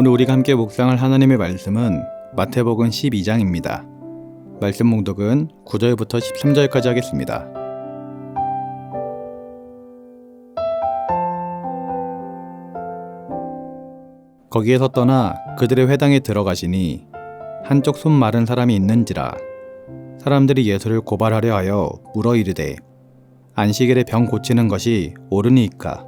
오늘 우리가 함께 묵상할 하나님의 말씀은 마태복음 12장입니다. 말씀 봉독은 9절부터 13절까지 하겠습니다. 거기에서 떠나 그들의 회당에 들어가시니 한쪽 손 마른 사람이 있는지라. 사람들이 예수를 고발하려 하여 물어 이르되 안식일에 병 고치는 것이 옳으니이까.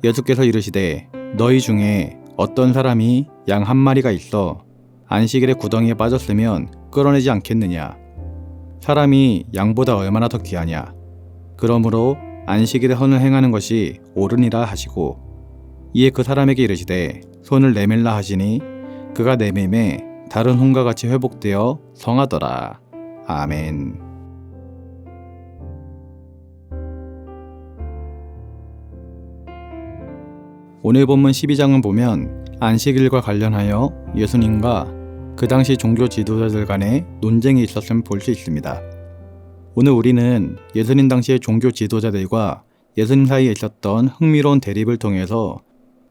예수께서 이르시되 너희 중에 어떤 사람이 양 한 마리가 있어 안식일에 구덩이에 빠졌으면 끌어내지 않겠느냐. 사람이 양보다 얼마나 더 귀하냐. 그러므로 안식일에 선을 행하는 것이 옳으니라 하시고, 이에 그 사람에게 이르시되 손을 내밀라 하시니 그가 내밀매 다른 손과 같이 회복되어 성하더라. 아멘. 오늘 본문 12장을 보면 안식일과 관련하여 예수님과 그 당시 종교 지도자들 간의 논쟁이 있었음을 볼 수 있습니다. 오늘 우리는 예수님 당시의 종교 지도자들과 예수님 사이에 있었던 흥미로운 대립을 통해서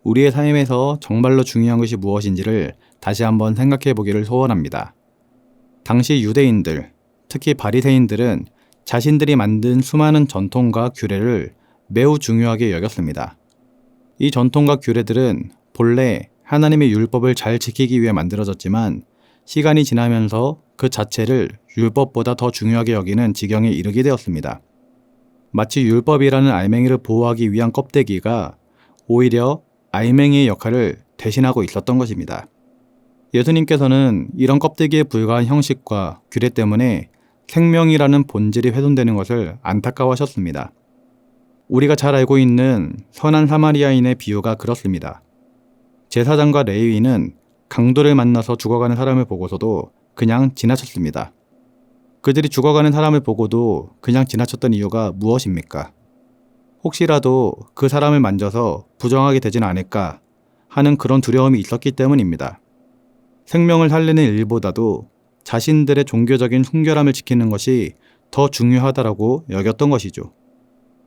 우리의 삶에서 정말로 중요한 것이 무엇인지를 다시 한번 생각해 보기를 소원합니다. 당시 유대인들, 특히 바리새인들은 자신들이 만든 수많은 전통과 규례를 매우 중요하게 여겼습니다. 이 전통과 규례들은 본래 하나님의 율법을 잘 지키기 위해 만들어졌지만 시간이 지나면서 그 자체를 율법보다 더 중요하게 여기는 지경에 이르게 되었습니다. 마치 율법이라는 알맹이를 보호하기 위한 껍데기가 오히려 알맹이의 역할을 대신하고 있었던 것입니다. 예수님께서는 이런 껍데기에 불과한 형식과 규례 때문에 생명이라는 본질이 훼손되는 것을 안타까워하셨습니다. 우리가 잘 알고 있는 선한 사마리아인의 비유가 그렇습니다. 제사장과 레위인은 강도를 만나서 죽어가는 사람을 보고서도 그냥 지나쳤습니다. 그들이 죽어가는 사람을 보고도 그냥 지나쳤던 이유가 무엇입니까? 혹시라도 그 사람을 만져서 부정하게 되진 않을까 하는 그런 두려움이 있었기 때문입니다. 생명을 살리는 일보다도 자신들의 종교적인 순결함을 지키는 것이 더 중요하다라고 여겼던 것이죠.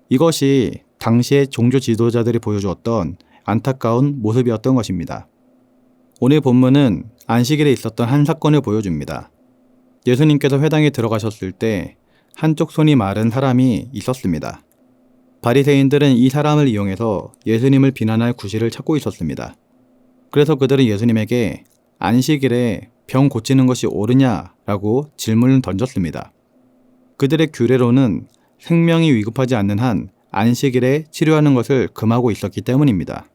이것이 당시의 종교 지도자들이 보여주었던 안타까운 모습이었던 것입니다. 오늘 본문은 안식일에 있었던 한 사건을 보여줍니다. 예수님께서 회당에 들어가셨을 때 한쪽 손이 마른 사람이 있었습니다. 바리새인들은 이 사람을 이용해서 예수님을 비난할 구실을 찾고 있었습니다. 그래서 그들은 예수님에게 안식일에 병 고치는 것이 옳으냐라고 질문을 던졌습니다. 그들의 규례로는 생명이 위급하지 않는 한 안식일에 치료하는 것을 금하고 있었기 때문입니다.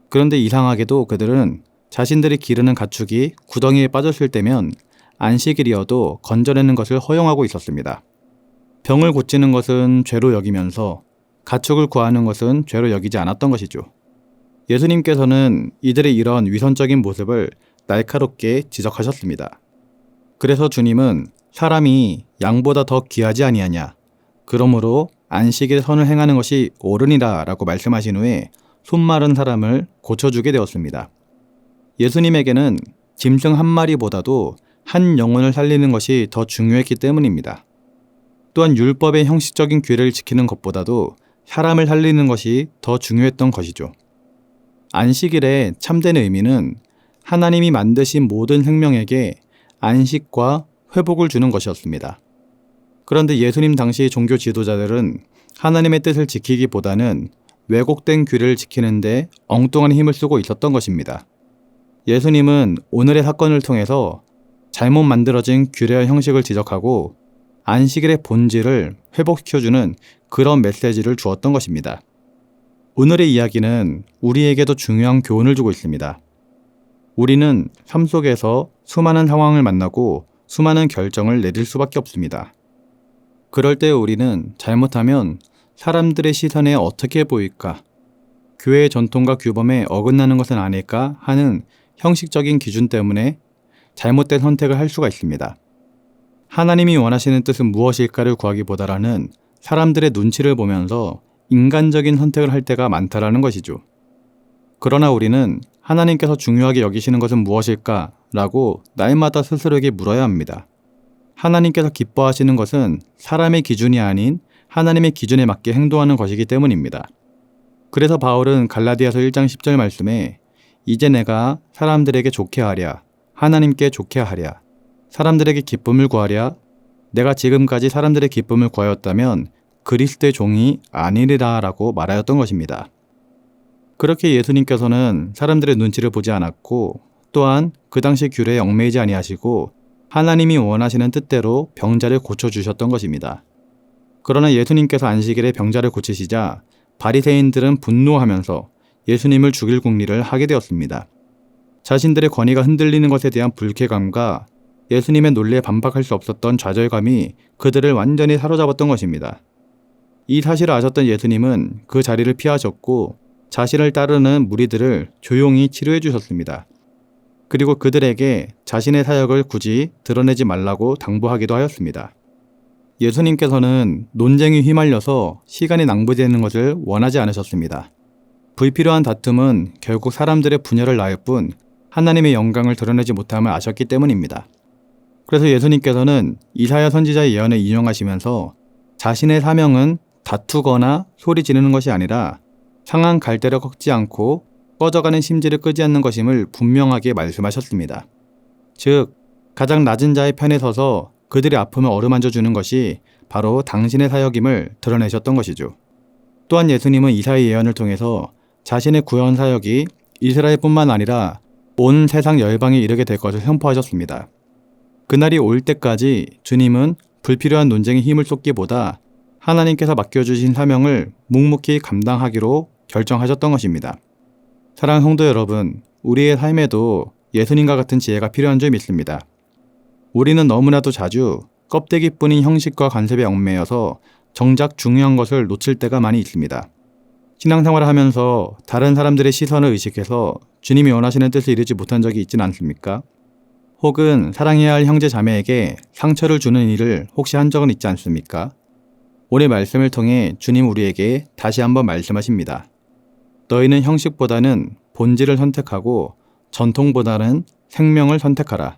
그런데 이상하게도 그들은 자신들이 기르는 가축이 구덩이에 빠졌을 때면 안식일이어도 건져내는 것을 허용하고 있었습니다. 병을 고치는 것은 죄로 여기면서 가축을 구하는 것은 죄로 여기지 않았던 것이죠. 예수님께서는 이들의 이런 위선적인 모습을 날카롭게 지적하셨습니다. 그래서 주님은 사람이 양보다 더 귀하지 아니하냐. 그러므로 안식일 선을 행하는 것이 옳으니라 라고 말씀하신 후에 손 마른 사람을 고쳐주게 되었습니다. 예수님에게는 짐승 한 마리보다도 한 영혼을 살리는 것이 더 중요했기 때문입니다. 또한 율법의 형식적인 규례를 지키는 것보다도 사람을 살리는 것이 더 중요했던 것이죠. 안식일의 참된 의미는 하나님이 만드신 모든 생명에게 안식과 회복을 주는 것이었습니다. 그런데 예수님 당시 종교 지도자들은 하나님의 뜻을 지키기보다는 왜곡된 규례를 지키는데 엉뚱한 힘을 쓰고 있었던 것입니다. 예수님은 오늘의 사건을 통해서 잘못 만들어진 규례와 형식을 지적하고 안식일의 본질을 회복시켜주는 그런 메시지를 주었던 것입니다. 오늘의 이야기는 우리에게도 중요한 교훈을 주고 있습니다. 우리는 삶 속에서 수많은 상황을 만나고 수많은 결정을 내릴 수밖에 없습니다. 그럴 때 우리는 잘못하면 사람들의 시선에 어떻게 보일까? 교회의 전통과 규범에 어긋나는 것은 아닐까 하는 형식적인 기준 때문에 잘못된 선택을 할 수가 있습니다. 하나님이 원하시는 뜻은 무엇일까를 구하기보다는 사람들의 눈치를 보면서 인간적인 선택을 할 때가 많다라는 것이죠. 그러나 우리는 하나님께서 중요하게 여기시는 것은 무엇일까? 라고 날마다 스스로에게 물어야 합니다. 하나님께서 기뻐하시는 것은 사람의 기준이 아닌 하나님의 기준에 맞게 행동하는 것이기 때문입니다. 그래서 바울은 갈라디아서 1장 10절 말씀에 이제 내가 사람들에게 좋게 하랴, 하나님께 좋게 하랴, 사람들에게 기쁨을 구하랴. 내가 지금까지 사람들의 기쁨을 구하였다면 그리스도의 종이 아니리라 라고 말하였던 것입니다. 그렇게 예수님께서는 사람들의 눈치를 보지 않았고 또한 그 당시 규례에 얽매이지 아니하시고 하나님이 원하시는 뜻대로 병자를 고쳐주셨던 것입니다. 그러나 예수님께서 안식일에 병자를 고치시자 바리새인들은 분노하면서 예수님을 죽일 궁리를 하게 되었습니다. 자신들의 권위가 흔들리는 것에 대한 불쾌감과 예수님의 논리에 반박할 수 없었던 좌절감이 그들을 완전히 사로잡았던 것입니다. 이 사실을 아셨던 예수님은 그 자리를 피하셨고 자신을 따르는 무리들을 조용히 치료해 주셨습니다. 그리고 그들에게 자신의 사역을 굳이 드러내지 말라고 당부하기도 하였습니다. 예수님께서는 논쟁에 휘말려서 시간이 낭비되는 것을 원하지 않으셨습니다. 불필요한 다툼은 결국 사람들의 분열을 낳을 뿐 하나님의 영광을 드러내지 못함을 아셨기 때문입니다. 그래서 예수님께서는 이사야 선지자의 예언을 인용하시면서 자신의 사명은 다투거나 소리 지르는 것이 아니라 상한 갈대를 꺾지 않고 꺼져가는 심지를 끄지 않는 것임을 분명하게 말씀하셨습니다. 즉, 가장 낮은 자의 편에 서서 그들의 아픔을 어루만져 주는 것이 바로 당신의 사역임을 드러내셨던 것이죠. 또한 예수님은 이사야 예언을 통해서 자신의 구원 사역이 이스라엘뿐만 아니라 온 세상 열방에 이르게 될 것을 선포하셨습니다. 그날이 올 때까지 주님은 불필요한 논쟁에 힘을 쏟기보다 하나님께서 맡겨주신 사명을 묵묵히 감당하기로 결정하셨던 것입니다. 사랑하는 성도 여러분, 우리의 삶에도 예수님과 같은 지혜가 필요한 줄 믿습니다. 우리는 너무나도 자주 껍데기뿐인 형식과 관습에 얽매여서 정작 중요한 것을 놓칠 때가 많이 있습니다. 신앙생활을 하면서 다른 사람들의 시선을 의식해서 주님이 원하시는 뜻을 이루지 못한 적이 있지는 않습니까? 혹은 사랑해야 할 형제 자매에게 상처를 주는 일을 혹시 한 적은 있지 않습니까? 오늘 말씀을 통해 주님 우리에게 다시 한번 말씀하십니다. 너희는 형식보다는 본질을 선택하고 전통보다는 생명을 선택하라.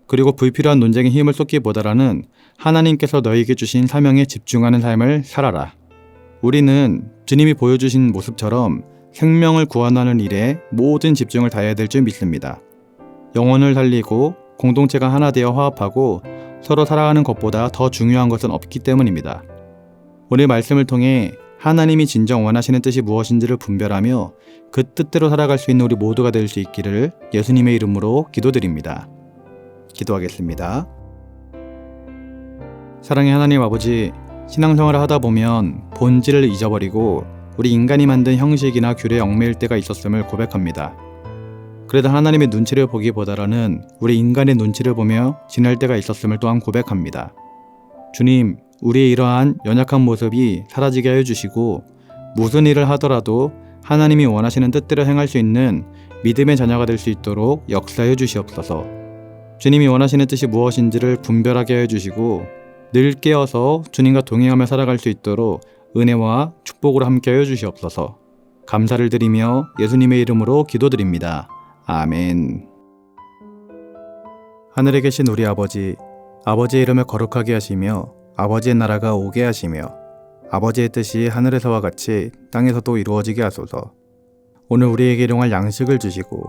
그리고 불필요한 논쟁에 힘을 쏟기보다는 하나님께서 너희에게 주신 사명에 집중하는 삶을 살아라. 우리는 주님이 보여주신 모습처럼 생명을 구원하는 일에 모든 집중을 다해야 될 줄 믿습니다. 영혼을 살리고 공동체가 하나 되어 화합하고 서로 살아가는 것보다 더 중요한 것은 없기 때문입니다. 오늘 말씀을 통해 하나님이 진정 원하시는 뜻이 무엇인지를 분별하며 그 뜻대로 살아갈 수 있는 우리 모두가 될 수 있기를 예수님의 이름으로 기도드립니다. 기도하겠습니다. 사랑의 하나님 아버지, 신앙생활을 하다 보면 본질을 잊어버리고 우리 인간이 만든 형식이나 규례에 얽매일 때가 있었음을 고백합니다. 그래도 하나님의 눈치를 보기보다는 우리 인간의 눈치를 보며 지낼 때가 있었음을 또한 고백합니다. 주님, 우리의 이러한 연약한 모습이 사라지게 하여 주시고 무슨 일을 하더라도 하나님이 원하시는 뜻대로 행할 수 있는 믿음의 자녀가 될 수 있도록 역사해 주시옵소서. 주님이 원하시는 뜻이 무엇인지를 분별하게 하여 주시고 늘 깨어서 주님과 동행하며 살아갈 수 있도록 은혜와 축복으로 함께 하여 주시옵소서. 감사를 드리며 예수님의 이름으로 기도드립니다. 아멘. 하늘에 계신 우리 아버지, 아버지의 이름을 거룩하게 하시며 아버지의 나라가 오게 하시며 아버지의 뜻이 하늘에서와 같이 땅에서도 이루어지게 하소서. 오늘 우리에게 일용할 양식을 주시고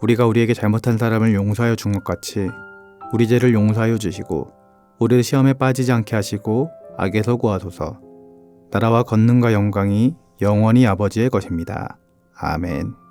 우리가 우리에게 잘못한 사람을 용서하여 준 것 같이 우리 죄를 용서하여 주시고 우리를 시험에 빠지지 않게 하시고 악에서 구하소서. 나라와 권능과 영광이 영원히 아버지의 것입니다. 아멘.